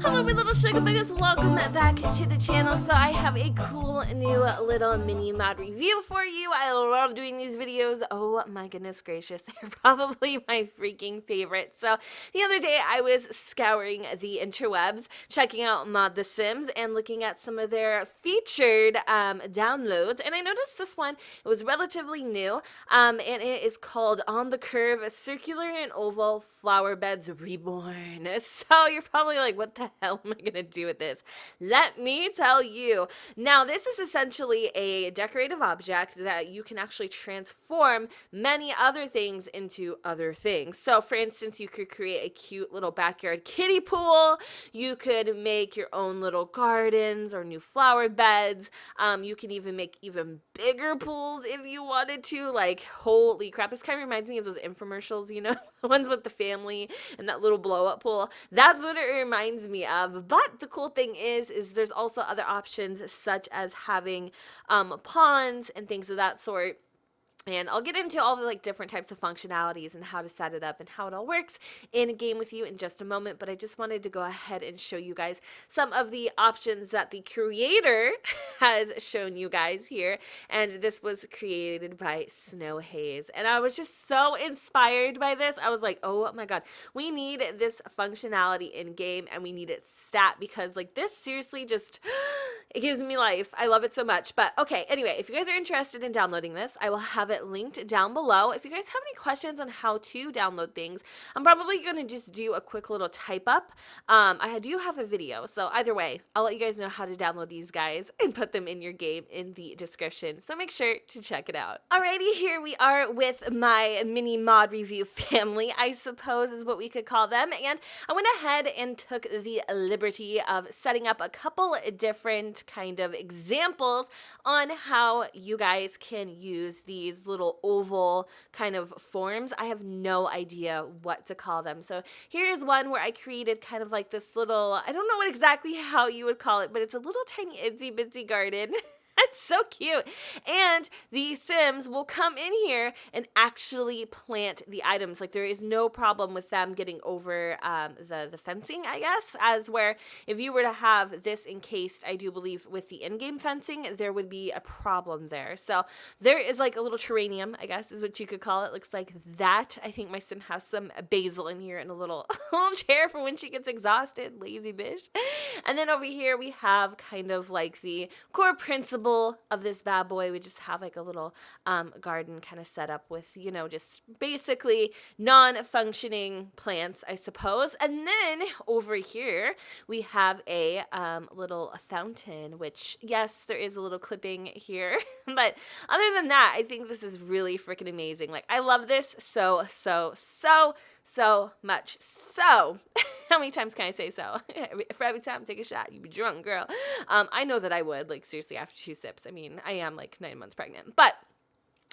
Hello, my little sugar buggers. Welcome back to the channel. So I have a cool new little mini mod review for you. I love doing these videos. Oh my goodness gracious. They're probably my freaking favorite. So the other day I was scouring the interwebs, checking out Mod The Sims and looking at some of their featured downloads. And I noticed this one, it was relatively new, and it is called On the Curve, Circular and Oval Flower Beds Reborn. So you're probably like, what the hell am I gonna do with this? Let me tell you. Now, this is essentially a decorative object that you can actually transform many other things into other things. So, for instance, you could create a cute little backyard kiddie pool. You could make your own little gardens or new flower beds. You can even make even bigger pools if you wanted to. Like, holy crap. This kind of reminds me of those infomercials, you know, the ones with the family and that little blow-up pool. That's what it reminds me of. But the cool thing is there's also other options, such as having ponds and things of that sort. And I'll get into all the like different types of functionalities and how to set it up and how it all works in a game with you in just a moment. But I just wanted to go ahead and show you guys some of the options that the creator has shown you guys here. And this was created by Snow Haze. And I was just so inspired by this. I was like, oh my God, we need this functionality in game and we need it stat, because like this seriously just, it gives me life. I love it so much. But okay, anyway, if you guys are interested in downloading this, I will have it linked down below. If you guys have any questions on how to download things, I'm probably going to just do a quick little type up. I do have a video, so either way, I'll let you guys know how to download these guys and put them in your game in the description. So make sure to check it out. Alrighty, here we are with my mini mod review family, I suppose is what we could call them. And I went ahead and took the liberty of setting up a couple different kind of examples on how you guys can use these little oval kind of forms. I have no idea what to call them. So here's one where I created kind of like this little, I don't know what exactly how you would call it, but it's a little tiny itsy bitsy garden. That's so cute. And the Sims will come in here and actually plant the items. Like there is no problem with them getting over the fencing, I guess, as where if you were to have this encased, I do believe with the in-game fencing, there would be a problem there. So there is like a little terrarium, I guess is what you could call it. Looks like that. I think my Sim has some basil in here and a little chair for when she gets exhausted, lazy bitch. And then over here we have kind of like the core principle of this bad boy. We just have like a little garden kind of set up with, you know, just basically non-functioning plants, I suppose. And then over here we have a little fountain, which yes, there is a little clipping here, but other than that, I think this is really freaking amazing. Like I love this so much. So how many times can I say so? For every time, take a shot. You be drunk, girl. I know that I would, like, seriously, after 2 sips. I mean, I am, like, 9 months pregnant. But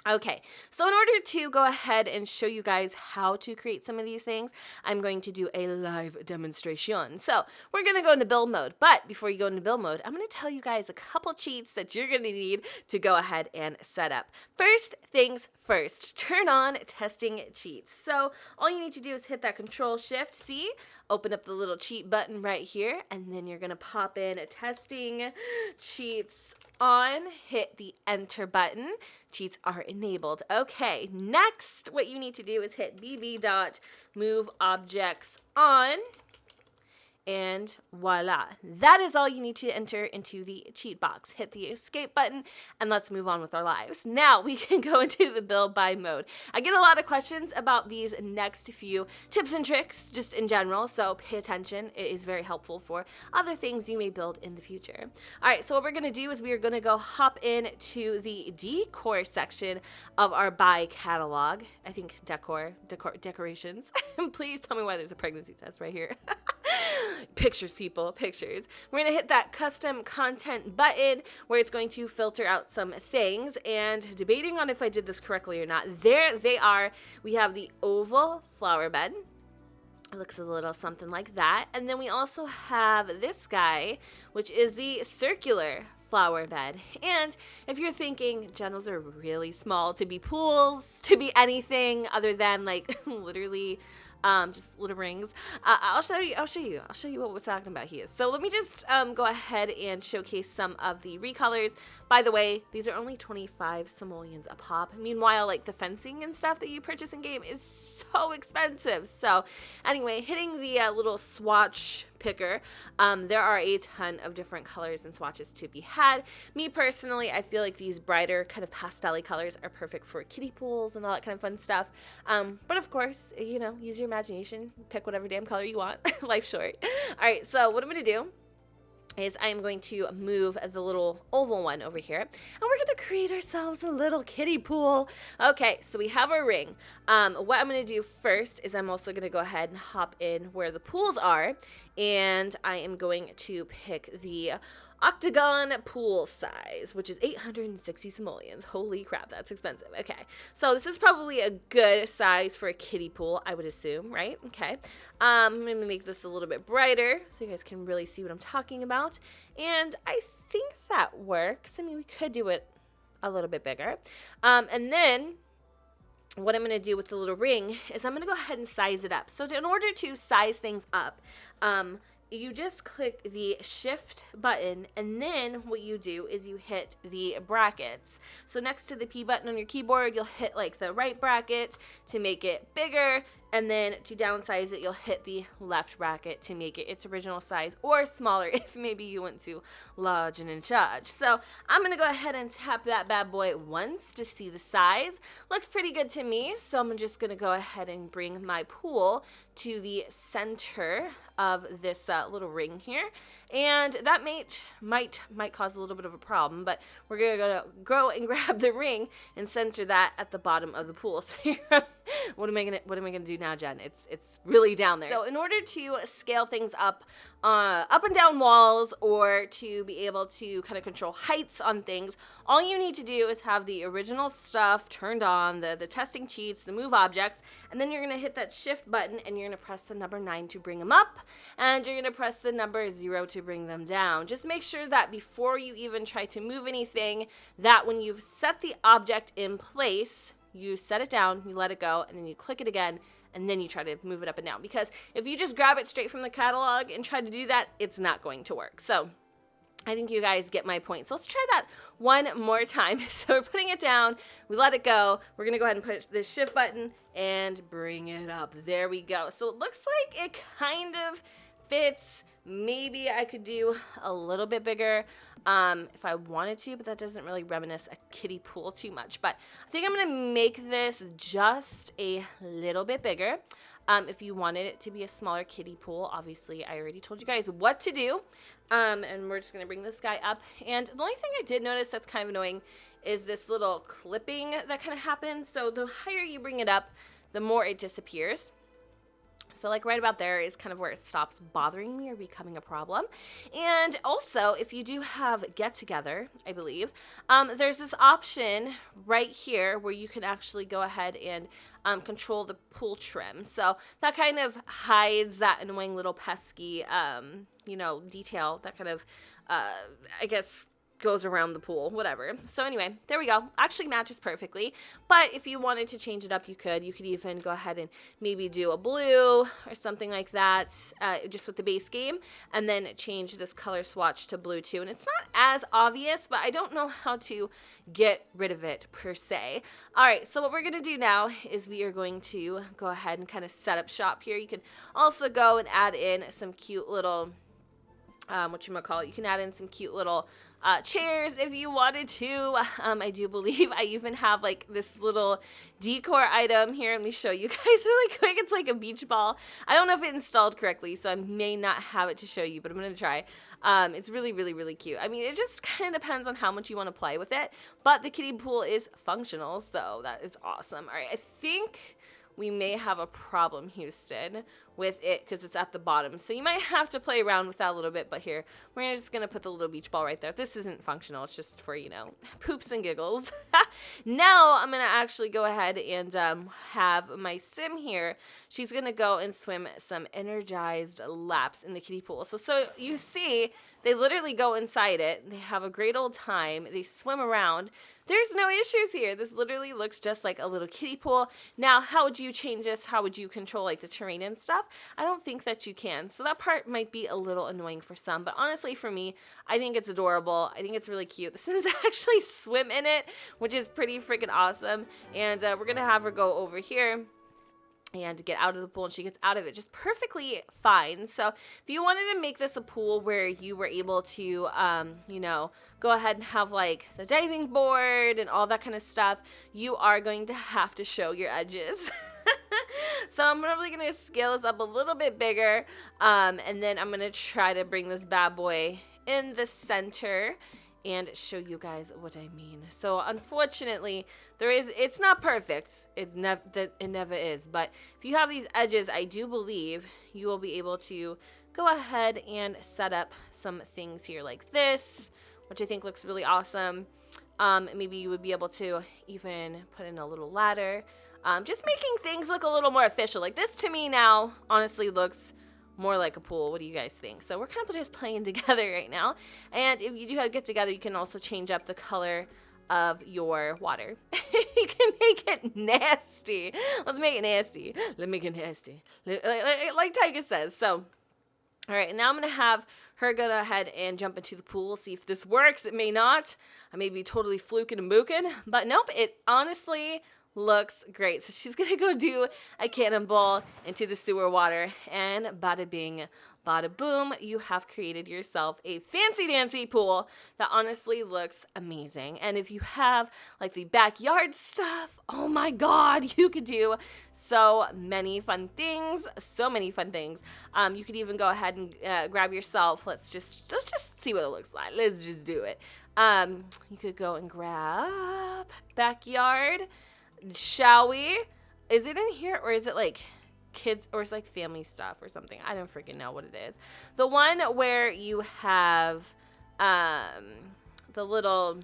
okay, so in order to go ahead and show you guys how to create some of these things, I'm going to do a live demonstration. So we're going to go into build mode, but before you go into build mode, I'm going to tell you guys a couple cheats that you're going to need to go ahead and set up. First things first, turn on testing cheats. So all you need to do is hit that Control-Shift-C, open up the little cheat button right here, and then you're going to pop in testing cheats on, hit the enter button. Cheats are enabled. Okay, next what you need to do is hit bb.moveObjectsOn, and voila. That is all you need to enter into the cheat box. Hit the escape button and let's move on with our lives. Now we can go into the build by mode. I get a lot of questions about these next few tips and tricks just in general, so pay attention. It is very helpful for other things you may build in the future. All right, so what we're gonna do is we are gonna go hop in to the decor section of our buy catalog. I think decorations. Please tell me why there's a pregnancy test right here. Pictures, people, pictures. We're going to hit that custom content button where it's going to filter out some things, and debating on if I did this correctly or not. There they are. We have the oval flower bed. It looks a little something like that. And then we also have this guy, which is the circular flower bed. And if you're thinking generals are really small to be pools, to be anything other than like literally just little rings. I'll show you what we're talking about here. So let me just go ahead and showcase some of the recolors. By the way, these are only 25 simoleons a pop. Meanwhile, like the fencing and stuff that you purchase in game is so expensive. So anyway, hitting the little swatch picker, there are a ton of different colors and swatches to be had. Me personally, I feel like these brighter kind of pastel-y colors are perfect for kiddie pools and all that kind of fun stuff. But of course, you know, use your imagination, pick whatever damn color you want. Life's short. All right, so what I'm going to do is I am going to move the little oval one over here, and we're going to create ourselves a little kiddie pool. Okay, so we have our ring. What I'm going to do first is I'm also going to go ahead and hop in where the pools are, and I am going to pick the octagon pool size, which is 860 simoleons. Holy crap, that's expensive. Okay, so this is probably a good size for a kiddie pool, I would assume, right? Okay, I'm going to make this a little bit brighter so you guys can really see what I'm talking about, and I think that works. I mean, we could do it a little bit bigger, and then what I'm going to do with the little ring is I'm going to go ahead and size it up. So in order to size things up, you just click the shift button, and then what you do is you hit the brackets. So next to the P button on your keyboard, you'll hit like the right bracket to make it bigger, and then to downsize it, you'll hit the left bracket to make it its original size, or smaller if maybe you want to large and in charge. So I'm going to go ahead and tap that bad boy once to see the size. Looks pretty good to me, so I'm just going to go ahead and bring my pool to the center of this little ring here, and that might cause a little bit of a problem, but we're gonna go and grab the ring and center that at the bottom of the pool. So what am I gonna do now, Jen? It's really down there. So in order to scale things up and down walls, or to be able to kind of control heights on things, all you need to do is have the original stuff turned on, the testing cheats, the move objects, and then you're gonna hit that shift button, and you're gonna press the number 9 to bring them up, and you're gonna press the number 0 to bring them down. Just make sure that before you even try to move anything, that when you've set the object in place, you set it down, you let it go, and then you click it again, and then you try to move it up and down. Because if you just grab it straight from the catalog and try to do that, it's not going to work. So I think you guys get my point. So let's try that one more time. So we're putting it down, we let it go, we're gonna go ahead and push the shift button and bring it up. There we go. So it looks like it kind of fits. Maybe I could do a little bit bigger if I wanted to, but that doesn't really reminisce a kiddie pool too much. But I think I'm gonna make this just a little bit bigger. If you wanted it to be a smaller kiddie pool, obviously I already told you guys what to do. And we're just gonna bring this guy up. And the only thing I did notice that's kind of annoying is this little clipping that kind of happens. So the higher you bring it up, the more it disappears. So like right about there is kind of where it stops bothering me or becoming a problem. And also, if you do have get together, I believe, there's this option right here where you can actually go ahead and control the pool trim. So that kind of hides that annoying little pesky, you know, detail that kind of, I guess, goes around the pool, whatever. So anyway, there we go. Actually matches perfectly. But if you wanted to change it up, you could. You could even go ahead and maybe do a blue or something like that, just with the base game, and then change this color swatch to blue too. And it's not as obvious, but I don't know how to get rid of it per se. All right, so what we're gonna do now is we are going to go ahead and kind of set up shop here. You can also go and add in some cute little, you can add in some cute little chairs if you wanted to. I do believe I even have like this little decor item here. Let me show you guys really quick. It's like a beach ball. I don't know if it installed correctly, so I may not have it to show you, but I'm gonna try. It's really, really, really cute. I mean, it just kind of depends on how much you want to play with it, but the kiddie pool is functional, so that is awesome. All right, I think we may have a problem, Houston, with it because it's at the bottom. So you might have to play around with that a little bit, but here, we're just going to put the little beach ball right there. This isn't functional. It's just for, you know, poops and giggles. Now I'm going to actually go ahead and have my sim here. She's going to go and swim some energized laps in the kiddie pool. So you see They literally go inside it. They have a great old time. They swim around. There's no issues here. This literally looks just like a little kiddie pool. Now, how would you change this? How would you control like the terrain and stuff? I don't think that you can. So that part might be a little annoying for some, but honestly for me, I think it's adorable. I think it's really cute. The Sims actually swim in it, which is pretty freaking awesome. And we're gonna have her go over here and get out of the pool, and she gets out of it just perfectly fine. So if you wanted to make this a pool where you were able to, you know, go ahead and have like the diving board and all that kind of stuff, you are going to have to show your edges. So I'm probably going to scale this up a little bit bigger, and then I'm going to try to bring this bad boy in the center and show you guys what I mean. So unfortunately, it's not perfect. It never is. But if you have these edges, I do believe you will be able to go ahead and set up some things here like this, which I think looks really awesome. Maybe you would be able to even put in a little ladder. Just making things look a little more official. Like this to me now, honestly, looks more like a pool. What do you guys think? So we're kind of just playing together right now. And if you do get together, you can also change up the color of your water. You can make it nasty. Let's make it nasty. Let's make it nasty. Like Tyga says. So, all right. Now I'm going to have her go ahead and jump into the pool. See if this works. It may not. I may be totally fluking and mooking. But nope. It honestly looks great. So she's gonna go do a cannonball into the sewer water, and bada bing, bada boom, you have created yourself a fancy dancy pool that honestly looks amazing. And if you have like the backyard stuff, oh my god, you could do so many fun things. You could even go ahead and grab yourself. Let's just see what it looks like. Let's just do it. You could go and grab backyard. Shall we? Is it in here, or is it like kids, or is it like family stuff or something? I don't freaking know what it is. The one where you have the little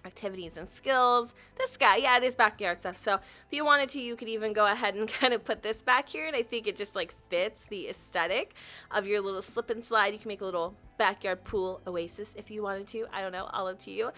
activities and skills. This guy, yeah, it is backyard stuff. So if you wanted to, you could even go ahead and kind of put this back here, and I think it just like fits the aesthetic of your little slip and slide. You can make a little backyard pool oasis if you wanted to. I don't know, all up to you.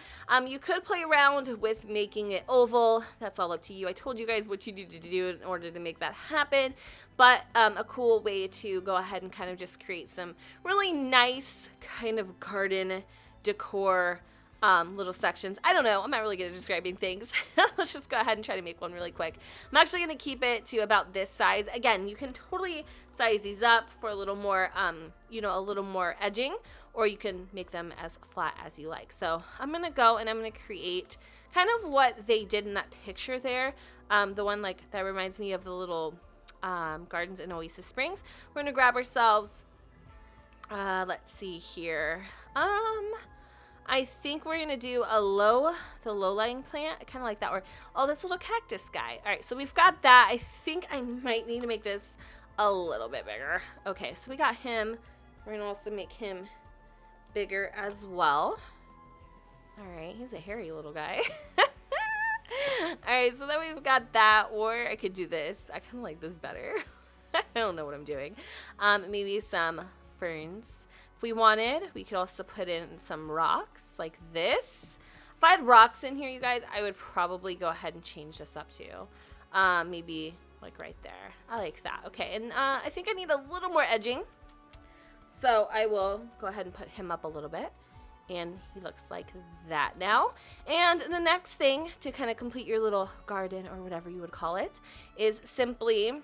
You could play around with making it oval. That's all up to you. I told you guys what you need to do in order to make that happen, but a cool way to go ahead and kind of just create some really nice kind of garden decor little sections. I don't know. I'm not really good at describing things. Let's just go ahead and try to make one really quick. I'm actually going to keep it to about this size. Again, you can totally size these up for a little more, you know, a little more edging, or you can make them as flat as you like. So I'm going to go and I'm going to create kind of what they did in that picture there. The one like that reminds me of the little gardens in Oasis Springs. We're going to grab ourselves, let's see here. I think we're going to do the low-lying plant. I kind of like that. Or, oh, this little cactus guy. All right, so we've got that. I think I might need to make this a little bit bigger. Okay, so we got him. We're going to also make him bigger as well. All right, he's a hairy little guy. All right, so then we've got that. Or I could do this. I kind of like this better. I don't know what I'm doing. Maybe some ferns. If we wanted, we could also put in some rocks like this. If I had rocks in here, you guys, I would probably go ahead and change this up too. Maybe like right there. I like that. Okay, and I think I need a little more edging. So I will go ahead and put him up a little bit. And he looks like that now. And the next thing to kind of complete your little garden or whatever you would call it is simply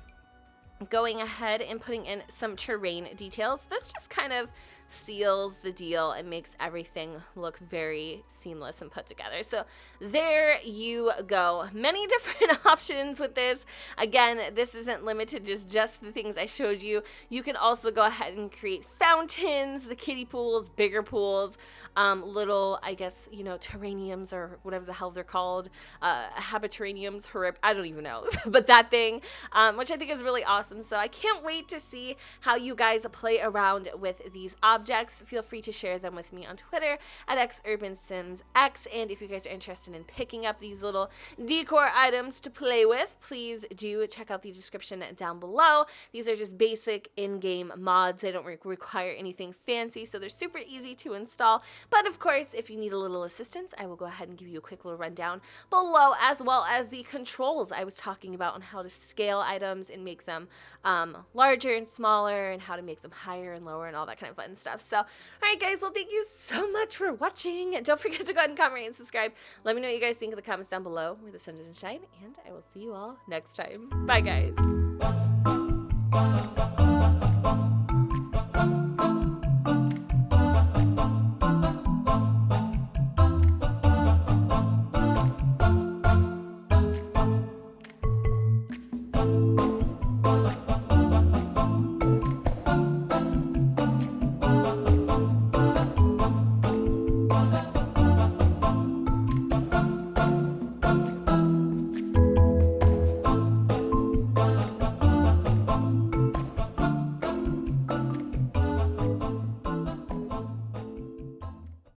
going ahead and putting in some terrain details. This just kind of seals the deal and makes everything look very seamless and put together. So there you go. Many different options with this. Again, this isn't limited to just the things I showed you. You can also go ahead and create fountains, the kiddie pools, bigger pools, little, I guess, you know, terrariums or whatever the hell they're called, habiterrariums, I don't even know, but that thing, which I think is really awesome. So I can't wait to see how you guys play around with these options. objects, feel free to share them with me on Twitter at xurbansimsx. And if you guys are interested in picking up these little decor items to play with, please do check out the description down below. These are just basic in-game mods. They don't require anything fancy, so they're super easy to install. But of course, if you need a little assistance, I will go ahead and give you a quick little rundown below, as well as the controls I was talking about on how to scale items and make them larger and smaller, and how to make them higher and lower and all that kind of fun stuff. So, alright guys, well thank you so much for watching. Don't forget to go ahead and comment, rate, and subscribe. Let me know what you guys think in the comments down below where the sun doesn't shine, and I will see you all next time. Bye guys.